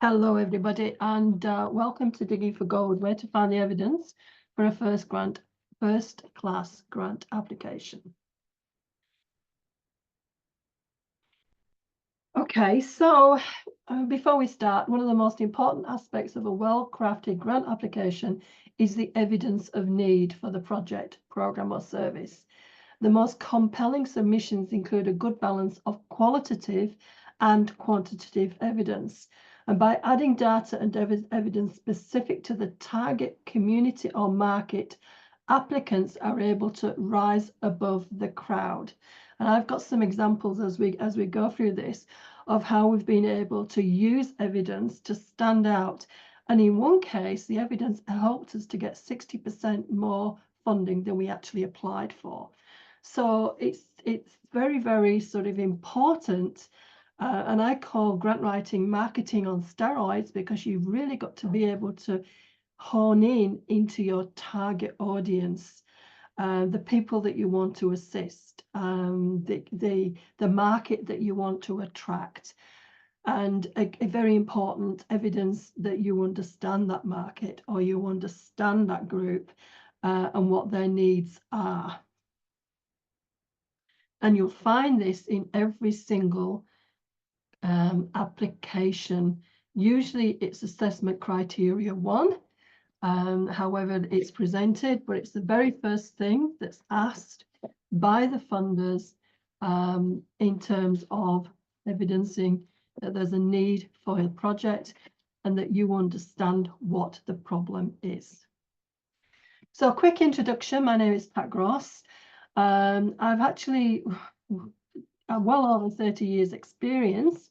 Hello, everybody, and welcome to Digging for Gold, where to find the evidence for a first-class grant application. Okay, so before we start, one of the most important aspects of a well-crafted grant application is the evidence of need for the project, program, or service. The most compelling submissions include a good balance of qualitative and quantitative evidence. And by adding data and evidence specific to the target community or market, applicants are able to rise above the crowd. And I've got some examples as we go through this of how we've been able to use evidence to stand out. And in one case, the evidence helped us to get 60% more funding than we actually applied for. So it's very, very sort of important. And I call grant writing marketing on steroids, because you've really got to be able to hone in into your target audience, the people that you want to assist, the market that you want to attract, and a very important evidence that you understand that market, or you understand that group, and what their needs are. And you'll find this in every single application. Usually it's assessment criteria 1. However it's presented, but it's the very first thing that's asked by the funders in terms of evidencing that there's a need for a project and that you understand what the problem is. So a quick introduction. My name is Pat Gross. I've actually well over 30 years experience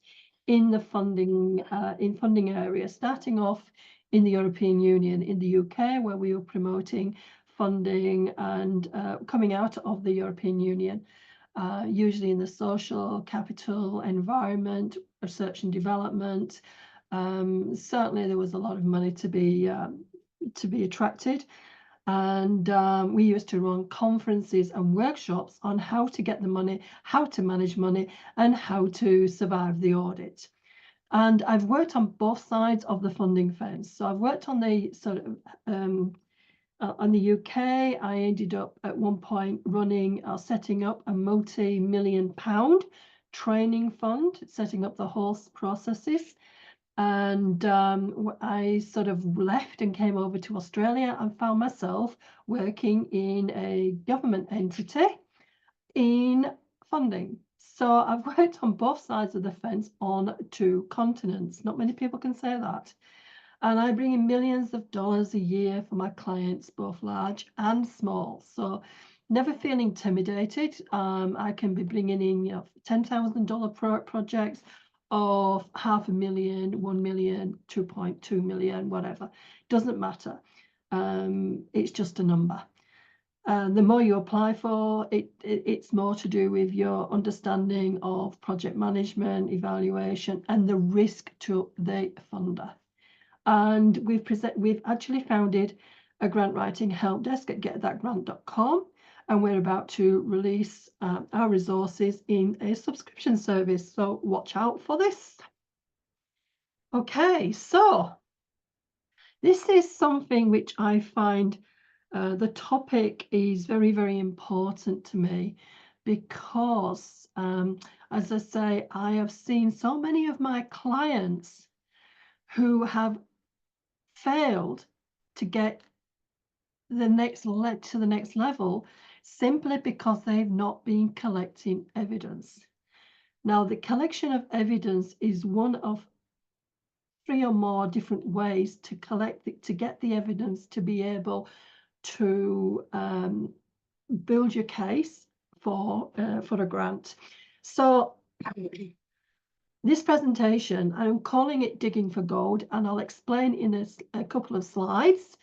in the funding area, starting off in the European Union, in the UK, where we were promoting funding and coming out of the European Union, usually in the social, capital, environment, research and development. Certainly there was a lot of money to be attracted. And we used to run conferences and workshops on how to get the money, how to manage money, and how to survive the audit. And I've worked on both sides of the funding fence. So I've worked on the sort of on the UK. I ended up at one point running or setting up a multi-million-pound training fund, setting up the whole processes. And I sort of left and came over to Australia and found myself working in a government entity in funding. So I've worked on both sides of the fence on 2 continents. Not many people can say that. And I bring in millions of dollars a year for my clients, both large and small. So never feel intimidated. I can be bringing in $10,000 projects of $500,000, 1 million, 2.2 million, whatever. Doesn't matter. It's just a number. The more you apply for, it's more to do with your understanding of project management, evaluation, and the risk to the funder. And we've actually founded a grant writing help desk at getthatgrant.com, and we're about to release our resources in a subscription service. So watch out for this. Okay, so this is something which I find the topic is very, very important to me, because as I say, I have seen so many of my clients who have failed to get to the next level simply because they've not been collecting evidence. Now, the collection of evidence is one of 3 or more different ways to get the evidence to be able to build your case for a grant. So this presentation, I'm calling it Digging for Gold, and I'll explain in a couple of slides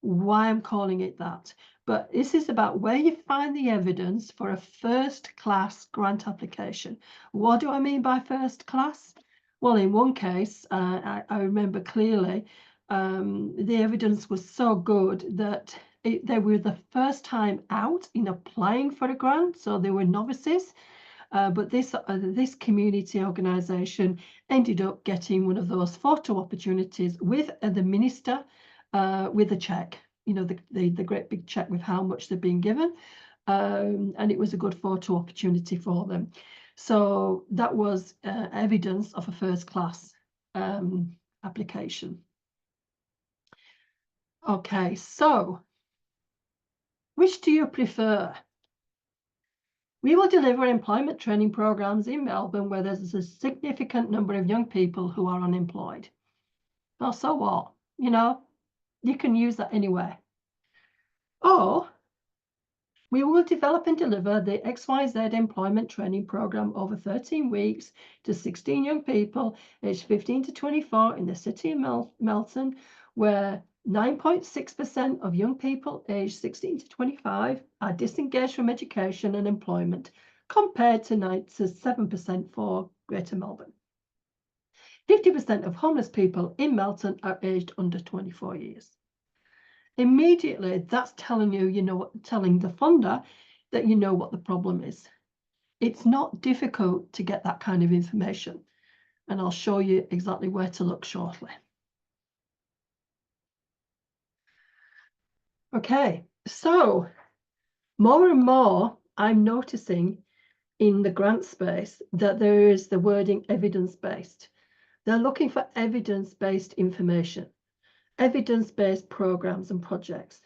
why I'm calling it that. But this is about where you find the evidence for a first-class grant application. What do I mean by first class? Well, in one case, I remember clearly, the evidence was so good that they were the first time out in applying for a grant, so they were novices. But this community organisation ended up getting one of those photo opportunities with the minister, with a cheque, you know, the great big cheque with how much they've been given. And it was a good photo opportunity for them. So that was evidence of a first class application. Okay, so which do you prefer? We will deliver employment training programs in Melbourne where there's a significant number of young people who are unemployed. Well, so what? You know, you can use that anywhere. Or we will develop and deliver the XYZ employment training program over 13 weeks to 16 young people aged 15 to 24 in the city of Melton, where 9.6% of young people aged 16 to 25 are disengaged from education and employment, compared to 7% for Greater Melbourne. 50% of homeless people in Melton are aged under 24 years. Immediately, that's telling you, telling the funder that you know what the problem is. It's not difficult to get that kind of information, and I'll show you exactly where to look shortly. Okay, so more and more I'm noticing in the grant space that there is the wording evidence-based. They're looking for evidence-based information, evidence-based programs and projects.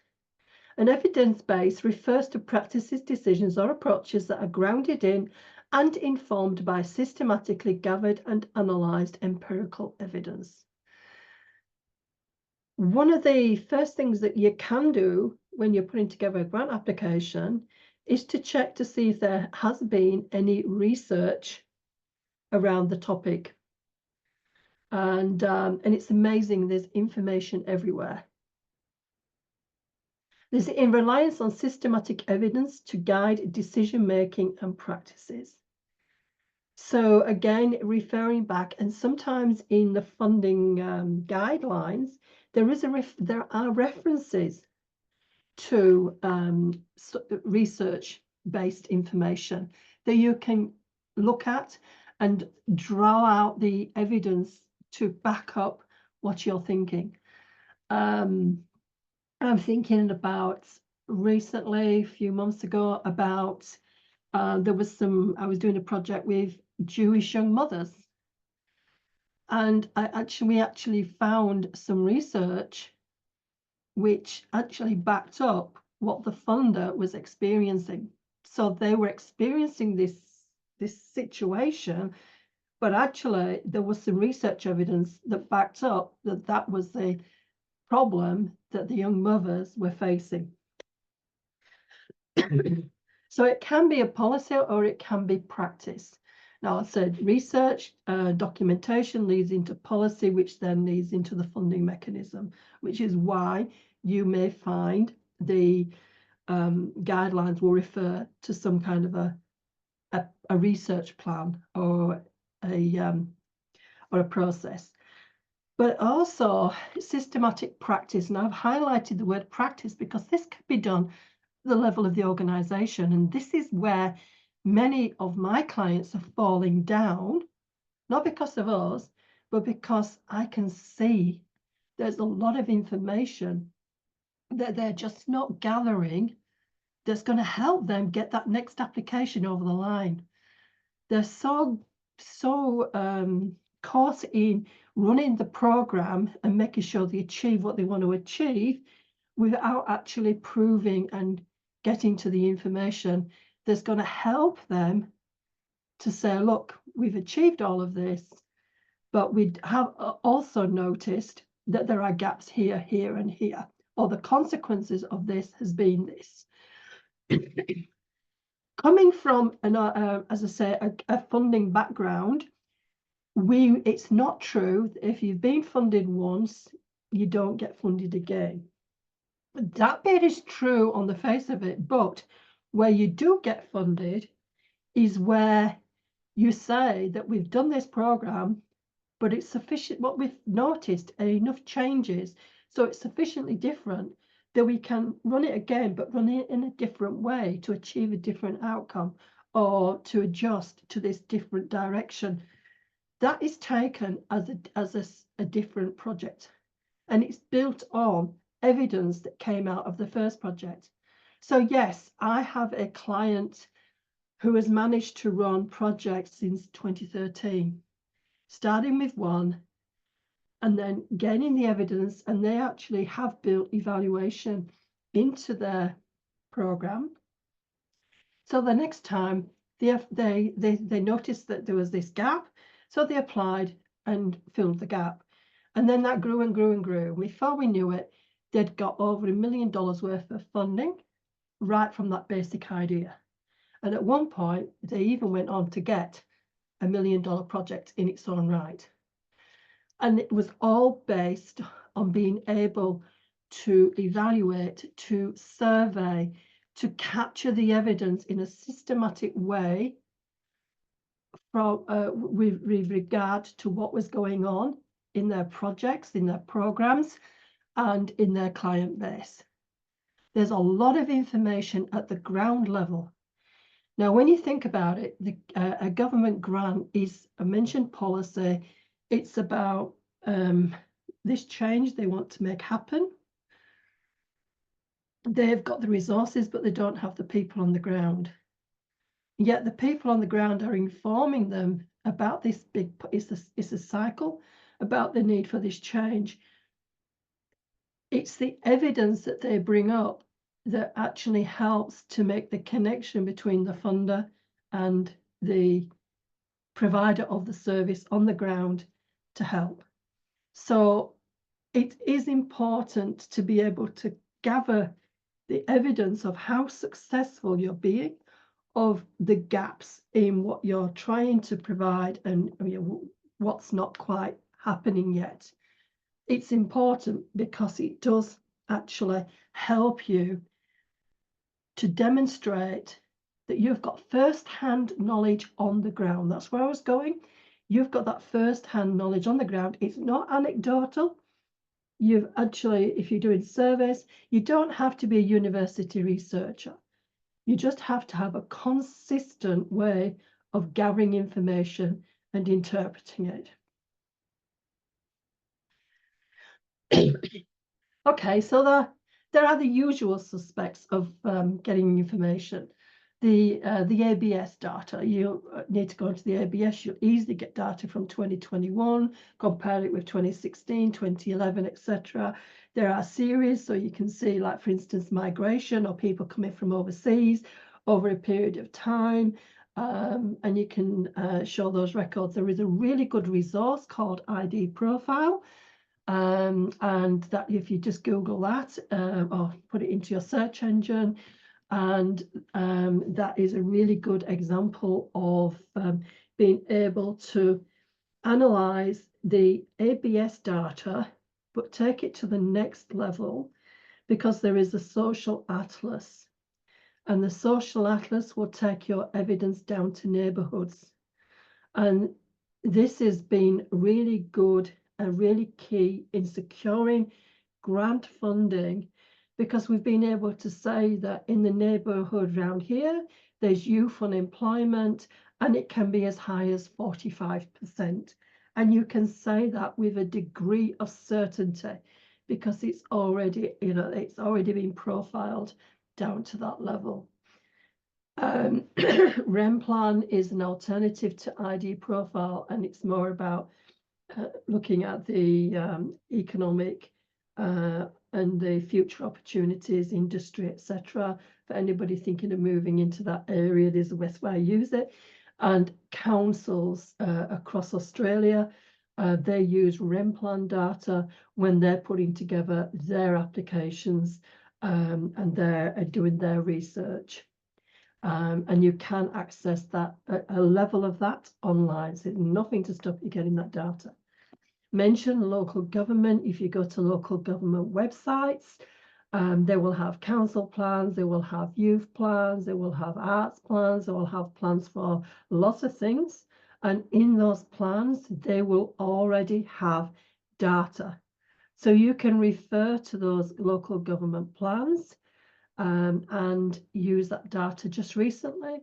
An evidence base refers to practices, decisions, or approaches that are grounded in and informed by systematically gathered and analysed empirical evidence. One of the first things that you can do when you're putting together a grant application is to check to see if there has been any research around the topic. And it's amazing, there's information everywhere. There's in reliance on systematic evidence to guide decision-making and practices. So again, referring back, and sometimes in the funding guidelines, there are references to research-based information that you can look at and draw out the evidence to back up what you're thinking. I'm thinking about recently, a few months ago, about I was doing a project with Jewish young mothers, and we actually found some research which actually backed up what the funder was experiencing. So they were experiencing this situation, but actually there was some research evidence that backed up that was the problem that the young mothers were facing. So it can be a policy or it can be practice. Now, I said research, documentation leads into policy, which then leads into the funding mechanism, which is why you may find the guidelines will refer to some kind of a research plan or a process. But also systematic practice. And I've highlighted the word practice because this can be done at the level of the organization. And this is where many of my clients are falling down, not because of us, but because I can see there's a lot of information that they're just not gathering that's going to help them get that next application over the line. They're so caught in running the program and making sure they achieve what they want to achieve without actually proving and getting to the information that's going to help them to say, look, we've achieved all of this, but we have also noticed that there are gaps here, here, and here, or the consequences of this has been this. Coming from, as I say, a funding background, it's not true that if you've been funded once, you don't get funded again. That bit is true on the face of it, but where you do get funded is where you say that we've done this program, but it's sufficient. What we've noticed are enough changes, so it's sufficiently different that we can run it again, but run it in a different way to achieve a different outcome, or to adjust to this different direction. That is taken as a different project, and it's built on evidence that came out of the first project. So yes, I have a client who has managed to run projects since 2013, starting with one and then gaining the evidence, and they actually have built evaluation into their program. So the next time they noticed that there was this gap, so they applied and filled the gap. And then that grew and grew and grew. Before we knew it, they'd got over $1 million worth of funding right from that basic idea. And at one point, they even went on to get $1 million project in its own right. And it was all based on being able to evaluate, to survey, to capture the evidence in a systematic way from with regard to what was going on in their projects, in their programs, and in their client base. There's a lot of information at the ground level. Now, when you think about it, a government grant is a mentioned policy. It's about this change they want to make happen. They've got the resources, but they don't have the people on the ground. Yet the people on the ground are informing them about this big, it's a cycle, about the need for this change. It's the evidence that they bring up that actually helps to make the connection between the funder and the provider of the service on the ground to help. So it is important to be able to gather the evidence of how successful you're being, of the gaps in what you're trying to provide, and what's not quite happening yet. It's important because it does actually help you to demonstrate that you've got first-hand knowledge on the ground. That's where I was going. You've got that first-hand knowledge on the ground. It's not anecdotal. You've actually, if you're doing surveys, you don't have to be a university researcher. You just have to have a consistent way of gathering information and interpreting it. Okay, so there are the usual suspects of getting information. The ABS data, you need to go into the ABS, you'll easily get data from 2021, compare it with 2016, 2011, etc. There are series, so you can see, like, for instance, migration or people coming from overseas over a period of time, and you can show those records. There is a really good resource called ID Profile, and that if you just Google that or put it into your search engine, and that is a really good example of being able to analyze the ABS data, but take it to the next level, because there is a social atlas, and the social atlas will take your evidence down to neighborhoods. And this has been really good and really key in securing grant funding, because we've been able to say that in the neighborhood around here, there's youth unemployment, and it can be as high as 45%. And you can say that with a degree of certainty, because it's already, it's already been profiled down to that level. REM plan is an alternative to ID Profile, and it's more about looking at the economic and the future opportunities, industry, etc. For anybody thinking of moving into that area, there's the best way to use it. And councils across Australia, they use REM plan data when they're putting together their applications, and they're doing their research. And you can access that, a level of that online. So nothing to stop you getting that data. Mention local government. If you go to local government websites, they will have council plans, they will have youth plans, they will have arts plans, they will have plans for lots of things. And in those plans, they will already have data. So you can refer to those local government plans and use that data. Just recently,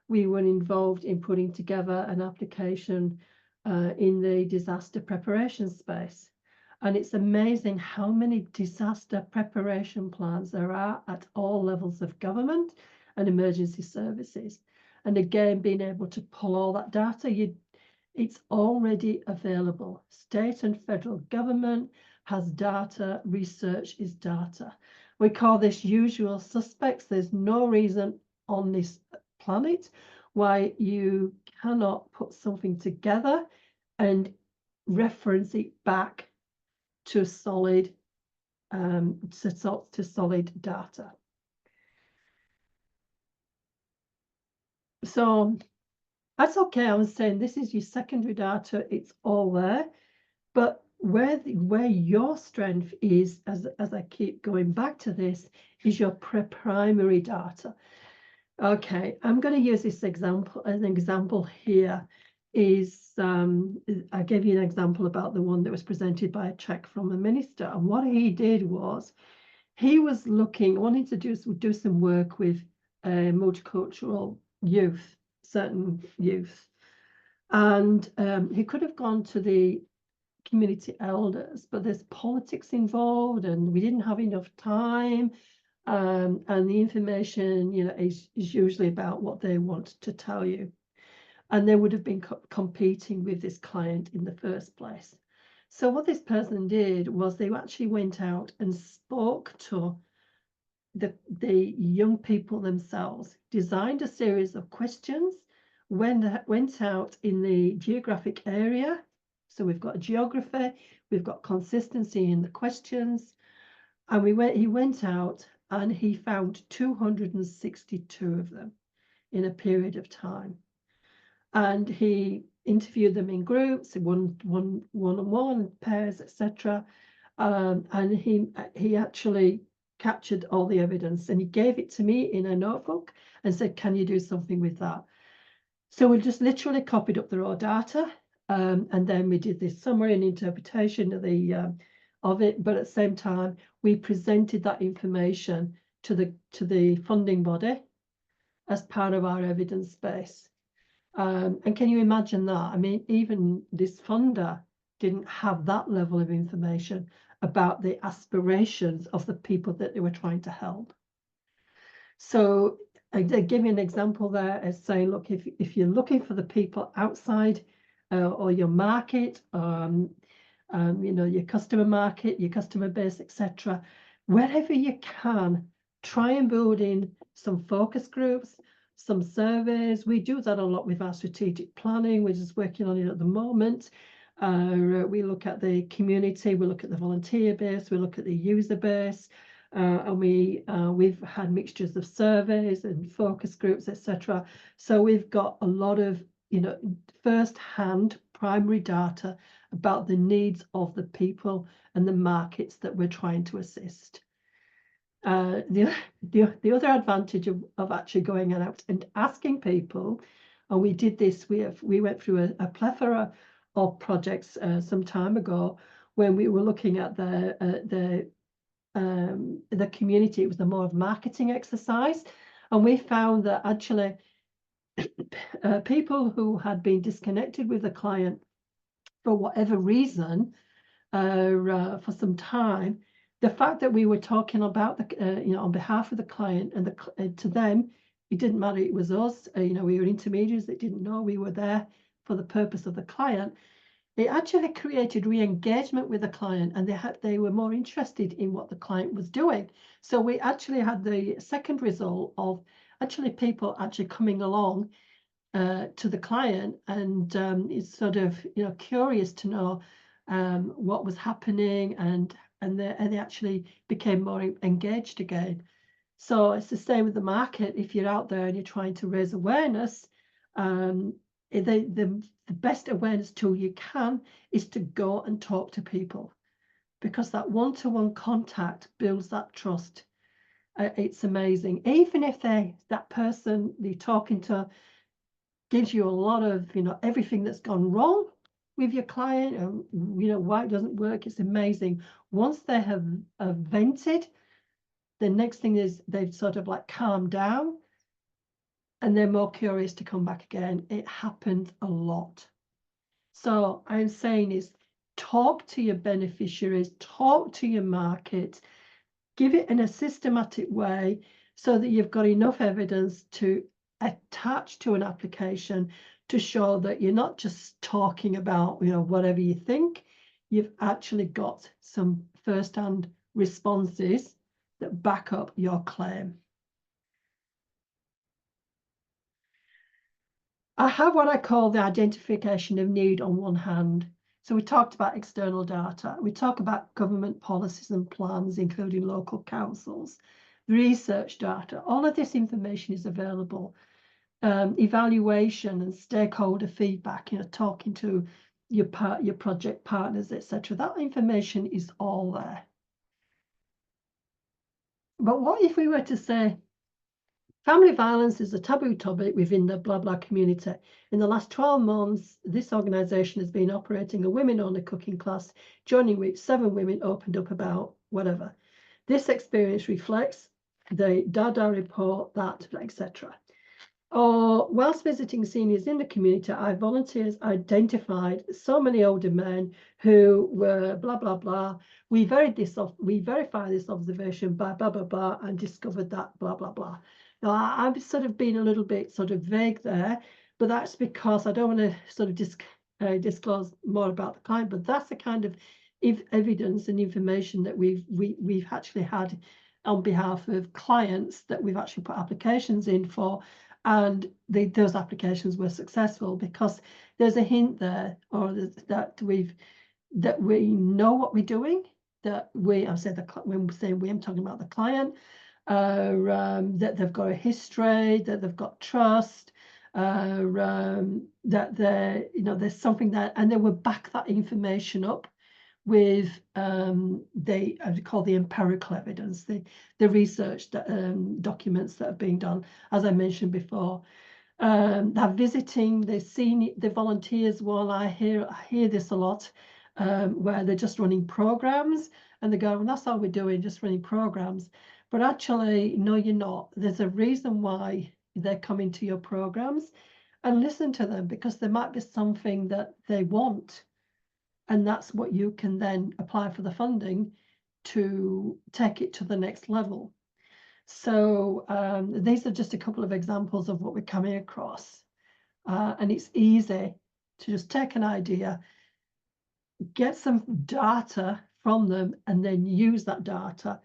we were involved in putting together an application in the disaster preparation space. And it's amazing how many disaster preparation plans there are at all levels of government and emergency services. And again, being able to pull all that data, it's already available. State and federal government has data, research is data. We call this usual suspects. There's no reason on this planet why you cannot put something together and reference it back to solid solid data. So that's okay. I was saying this is your secondary data, it's all there, but where your strength is, as I keep going back to this, is your primary data. Okay, I'm going to use this example. An example here is I gave you an example about the one that was presented by a check from a minister, and what he did was he was wanting to do some work with multicultural youth, certain youth, and he could have gone to the community elders, but there's politics involved, and we didn't have enough time. And the information, is usually about what they want to tell you. And they would have been competing with this client in the first place. So what this person did was they actually went out and spoke to the young people themselves, designed a series of questions, went out in the geographic area. So we've got geography, we've got consistency in the questions, and he went out and he found 262 of them in a period of time. And he interviewed them in groups, one-on-one, pairs, etc. And he actually captured all the evidence, and he gave it to me in a notebook and said, can you do something with that? So we just literally copied up the raw data, and then we did this summary and interpretation of it, but at the same time, we presented that information to the funding body as part of our evidence base. And can you imagine that? I mean, even this funder didn't have that level of information about the aspirations of the people that they were trying to help. So I give you an example there as saying, look, if you're looking for the people outside or your market, your customer market, your customer base, etc., wherever you can, try and build in some focus groups, some surveys. We do that a lot with our strategic planning. We're just working on it at the moment. We look at the community, we look at the volunteer base, we look at the user base, and we've had mixtures of surveys and focus groups, etc. So we've got a lot of first-hand primary data about the needs of the people and the markets that we're trying to assist. The other advantage of actually going out and asking people, and we did this, we went through a plethora of projects some time ago when we were looking at the community. It was more of a marketing exercise, and we found that actually people who had been disconnected with the client for whatever reason for some time, the fact that we were talking about on behalf of the client and to them, it didn't matter, it was us, we were intermediaries that didn't know we were there for the purpose of the client. It actually created re-engagement with the client, and they were more interested in what the client was doing. So we actually had the second result of actually people actually coming along to the client, and it's sort of curious to know what was happening, and they actually became more engaged again. So it's the same with the market. If you're out there and you're trying to raise awareness, the best awareness tool you can is to go and talk to people, because that one-to-one contact builds that trust. It's amazing. Even if that person you're talking to gives you a lot of everything that's gone wrong with your client, and why it doesn't work, it's amazing. Once they have vented, the next thing is they've sort of like calmed down. and they're more curious to come back again. It happens a lot. So I'm saying is talk to your beneficiaries, talk to your market, give it in a systematic way so that you've got enough evidence to attach to an application to show that you're not just talking about, whatever you think. You've actually got some first-hand responses that back up your claim. I have what I call the identification of need on one hand. So we talked about external data. We talk about government policies and plans, including local councils, research data. All of this information is available. Evaluation and stakeholder feedback, talking to your project partners, etc. That information is all there. But what if we were to say, family violence is a taboo topic within the blah blah community. In the last 12 months, this organisation has been operating a women-only cooking class, joining which 7 women opened up about whatever. This experience reflects the Dada report that, etc. Or whilst visiting seniors in the community, our volunteers identified so many older men who were blah, blah, blah. We verified this observation by blah, blah, blah, and discovered that blah, blah, blah. Now, I've sort of been a little bit sort of vague there, but that's because I don't want to sort of disclose more about the client, but that's the kind of evidence and information that we've actually had on behalf of clients that we've actually put applications in for. And those applications were successful because there's a hint there, or that we know what we're doing. That I'm saying I'm talking about the client. That they've got a history, that they've got trust, that there's something there, and they will back that information up with I call the empirical evidence, the research documents that are being done, as I mentioned before. They're visiting, the volunteers. Well, I hear this a lot, where they're just running programs, and they go, well, that's all we're doing, just running programs. But actually, no, you're not. There's a reason why they're coming to your programs, and listen to them, because there might be something that they want. And that's what you can then apply for the funding to take it to the next level. So these are just a couple of examples of what we're coming across. And it's easy to just take an idea, get some data from them, and then use that data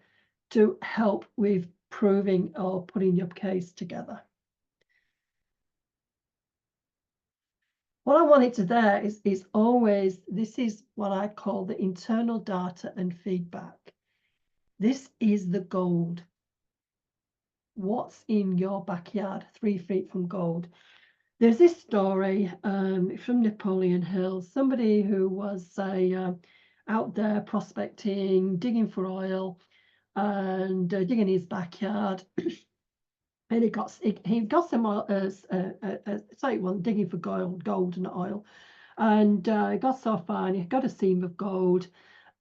to help with proving or putting your case together. What I wanted to there is always, this is what I call the internal data and feedback. This is the gold. What's in your backyard, 3 feet from gold? There's this story from Napoleon Hill, somebody who was out there prospecting, digging for oil, and digging his backyard. And he got some oil, sorry, well, digging for gold and oil, and he got so far, and he got a seam of gold,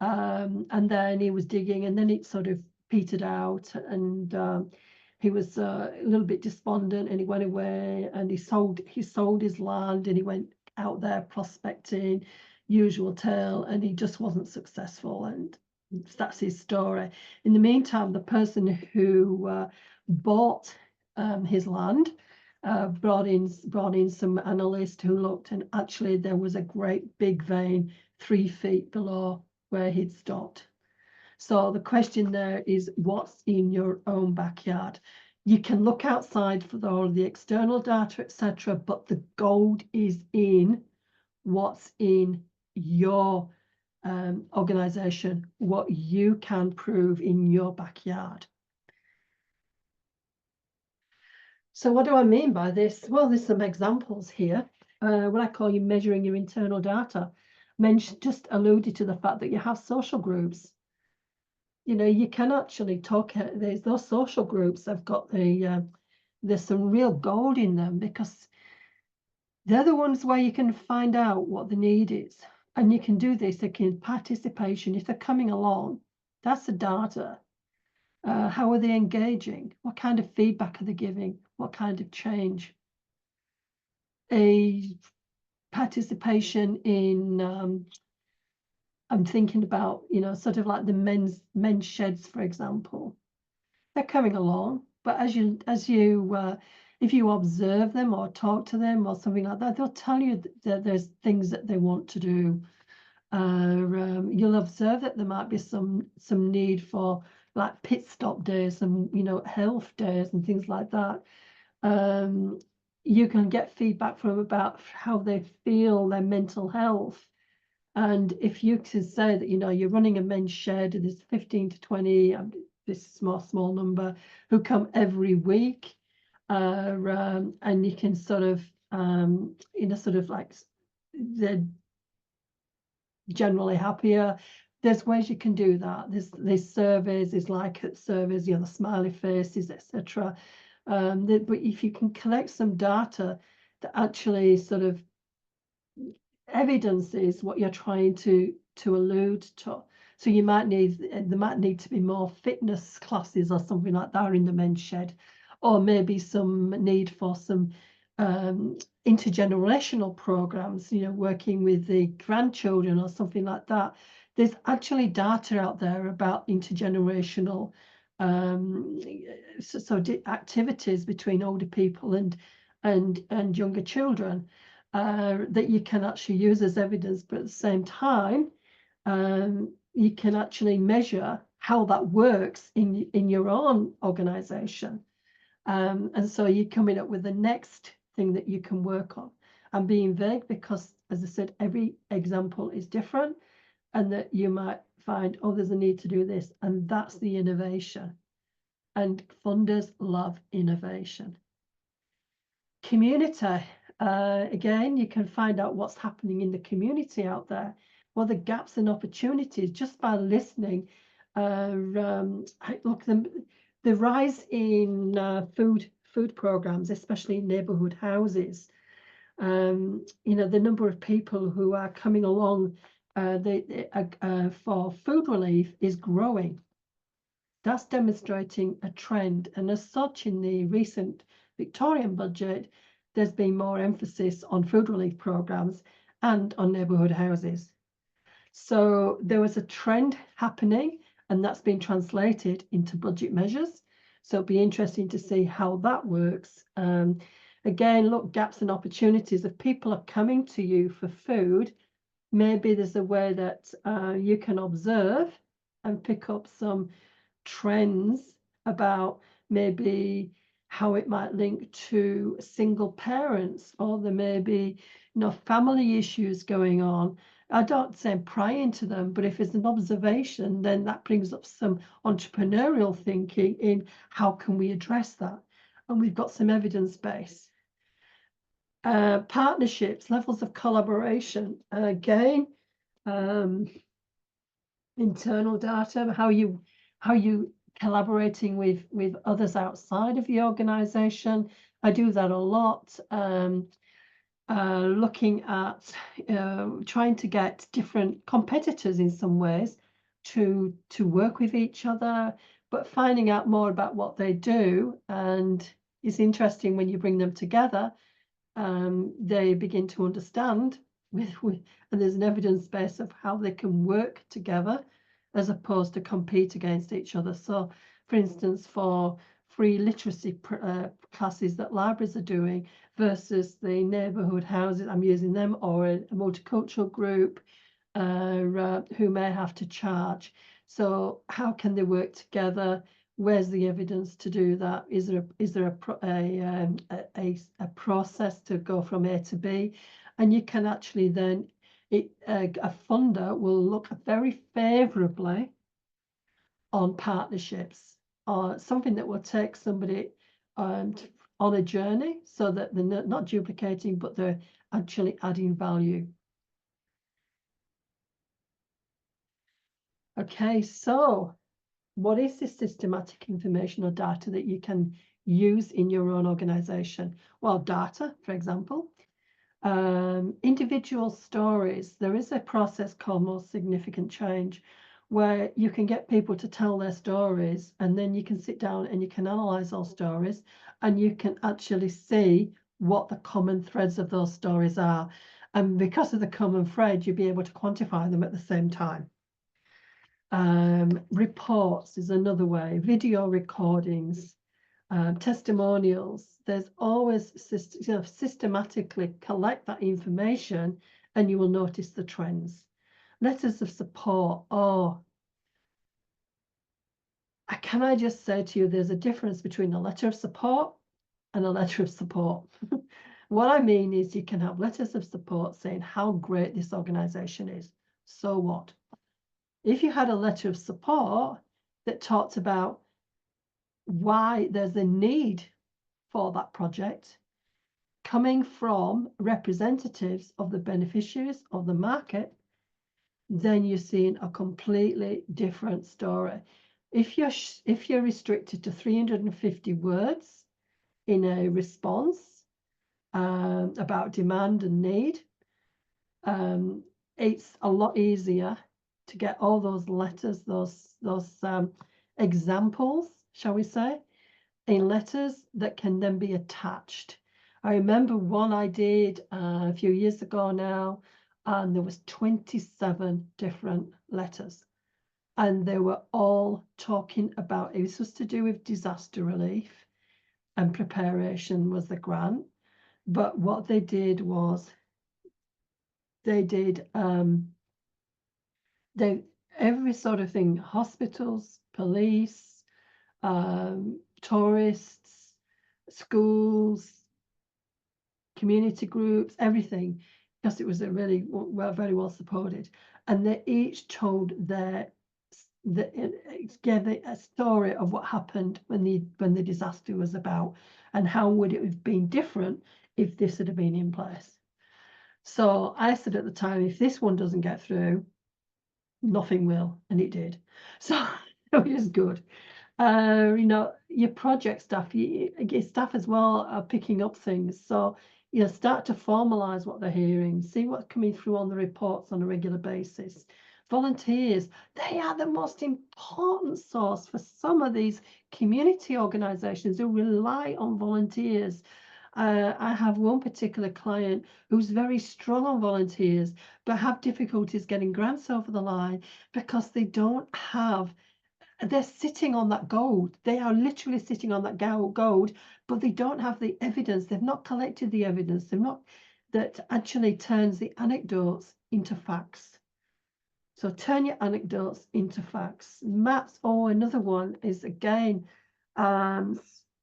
and then he was digging, and then it sort of petered out, and he was a little bit despondent, and he went away, and he sold his land, and he went out there prospecting, usual tale, and he just wasn't successful, and that's his story. In the meantime, the person who bought his land brought in some analysts who looked, and actually there was a great big vein 3 feet below where he'd stopped. So the question there is, what's in your own backyard? You can look outside for all of the external data, etc., but the gold is in what's in your organization, what you can prove in your backyard. So what do I mean by this? Well, there's some examples here. What I call you measuring your internal data. Just alluded to the fact that you have social groups. You can actually talk, those social groups have got there's some real gold in them, because they're the ones where you can find out what the need is. And you can do this, participation, if they're coming along, that's the data. How are they engaging? What kind of feedback are they giving? What kind of change? A participation in, I'm thinking about, sort of like the men's sheds, for example. They're coming along, but as you if you observe them or talk to them or something like that, they'll tell you that there's things that they want to do. You'll observe that there might be some need for like pit stop days and health days and things like that. You can get feedback from about how they feel, their mental health. And if you can say that you're running a men's shed, there's 15 to 20, this small number who come every week, and you can sort of sort of like they're generally happier. There's ways you can do that. There's surveys, there's like surveys, the smiley faces, etc. But if you can collect some data that actually sort of evidences what you're trying to allude to. So there might need to be more fitness classes or something like that in the men's shed, or maybe some need for some intergenerational programs, working with the grandchildren or something like that. There's actually data out there about intergenerational activities between older people and younger children, that you can actually use as evidence, but at the same time, you can actually measure how that works in your own organization. And so you're coming up with the next thing that you can work on. And being vague because, as I said, every example is different, and that you might find, oh, there's a need to do this, and that's the innovation. And funders love innovation. Community. Again, you can find out what's happening in the community out there, what the gaps and opportunities just by listening. Look, the rise in food programs, especially in neighborhood houses. The number of people who are coming along for food relief is growing. That's demonstrating a trend, and as such, in the recent Victorian budget, there's been more emphasis on food relief programs and on neighbourhood houses. So there was a trend happening, and that's been translated into budget measures. So it'll be interesting to see how that works. Again, look, gaps and opportunities. If people are coming to you for food, maybe there's a way that you can observe and pick up some trends about maybe how it might link to single parents, or there may be family issues going on. I don't say prying to them, but if it's an observation, then that brings up some entrepreneurial thinking in how can we address that, and we've got some evidence base. Partnerships, levels of collaboration, again, internal data, how you collaborating with others outside of the organization. I do that a lot. Looking at trying to get different competitors in some ways to work with each other, but finding out more about what they do. And it's interesting when you bring them together, they begin to understand and there's an evidence base of how they can work together as opposed to compete against each other. So, for instance, for free literacy classes that libraries are doing versus the neighbourhood houses, I'm using them, or a multicultural group who may have to charge. So how can they work together? Where's the evidence to do that? Is there a process to go from A to B? And you can actually then, a funder will look very favourably on partnerships, or something that will take somebody on a journey so that they're not duplicating, but they're actually adding value. Okay, so what is this systematic information or data that you can use in your own organization? Well, data, for example, individual stories. There is a process called most significant change, where you can get people to tell their stories, and then you can sit down and you can analyze those stories, and you can actually see what the common threads of those stories are. And because of the common thread, you'll be able to quantify them at the same time. Reports is another way, video recordings, testimonials. There's always systematically collect that information, and you will notice the trends. Letters of support. Oh, can I just say to you, there's a difference between a letter of support and a letter of support. What I mean is you can have letters of support saying how great this organization is. So what? If you had a letter of support that talked about why there's a need for that project coming from representatives of the beneficiaries of the market, then you're seeing a completely different story. If you're restricted to 350 words in a response about demand and need, it's a lot easier to get all those letters, those examples, shall we say, in letters that can then be attached. I remember one I did a few years ago now, and there was 27 different letters, and they were all talking about, it was to do with disaster relief, and preparation was the grant. But what they did was they did every sort of thing: hospitals, police, tourists, schools, community groups, everything, because it was a really very well supported. And they each told gave a story of what happened when the disaster was about, and how would it have been different if this had been in place. So I said at the time, if this one doesn't get through, nothing will, and it did. So it was good. You know, your project staff, your staff as well are picking up things. So you know, start to formalize what they're hearing, see what's coming through on the reports on a regular basis. Volunteers, they are the most important source for some of these community organizations who rely on volunteers. I have one particular client who's very strong on volunteers, but have difficulties getting grants over the line because they don't have, they're sitting on that gold. They are literally sitting on that gold, but they don't have the evidence. They've not collected the evidence. They've not, that actually turns the anecdotes into facts. So turn your anecdotes into facts. Maps, oh, another one is again, funders,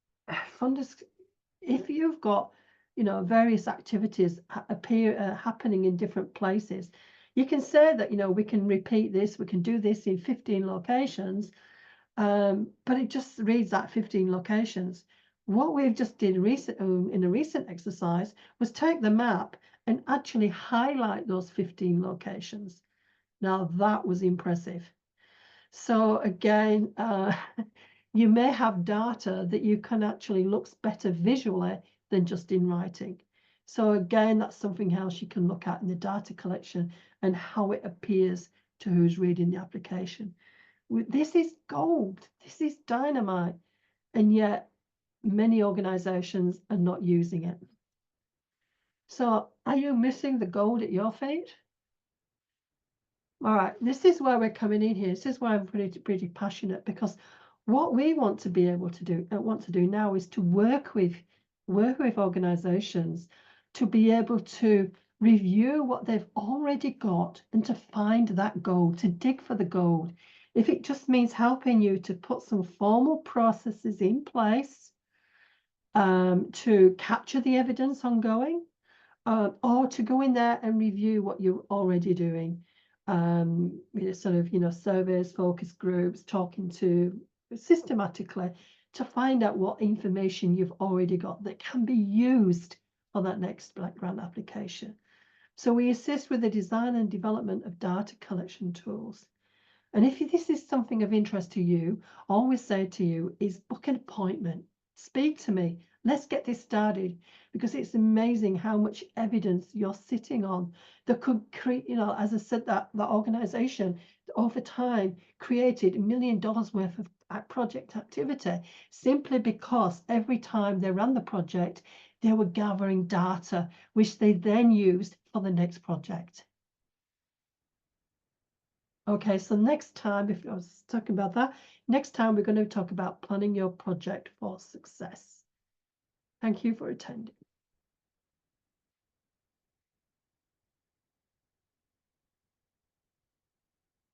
if you've got, you know, various activities happening in different places, you can say that, you know, we can repeat this, we can do this in 15 locations, but it just reads that 15 locations. What we've just did in a recent exercise was take the map and actually highlight those 15 locations. Now that was impressive. So again, you may have data that you can actually looks better visually than just in writing. So again, that's something else you can look at in the data collection and how it appears to who's reading the application. This is gold, this is dynamite, and yet many organizations are not using it. So are you missing the gold at your feet? All right, this is where we're coming in here. This is why I'm pretty passionate, because what we want to be able to do now is to work with organizations to be able to review what they've already got and to find that gold, to dig for the gold. If it just means helping you to put some formal processes in place to capture the evidence ongoing, or to go in there and review what you're already doing. Sort of, you know, surveys, focus groups, talking to systematically to find out what information you've already got that can be used for that next grant application. So we assist with the design and development of data collection tools. And if this is something of interest to you, all we say to you is book an appointment, speak to me, Let's get this started, because it's amazing how much evidence you're sitting on that could create, you know, as I said, that organization over time created $1 million worth of project activity simply because every time they ran the project, they were gathering data, which they then used for the next project. Okay, so next time, if I was talking about that, next time we're going to talk about planning your project for success. Thank you for attending.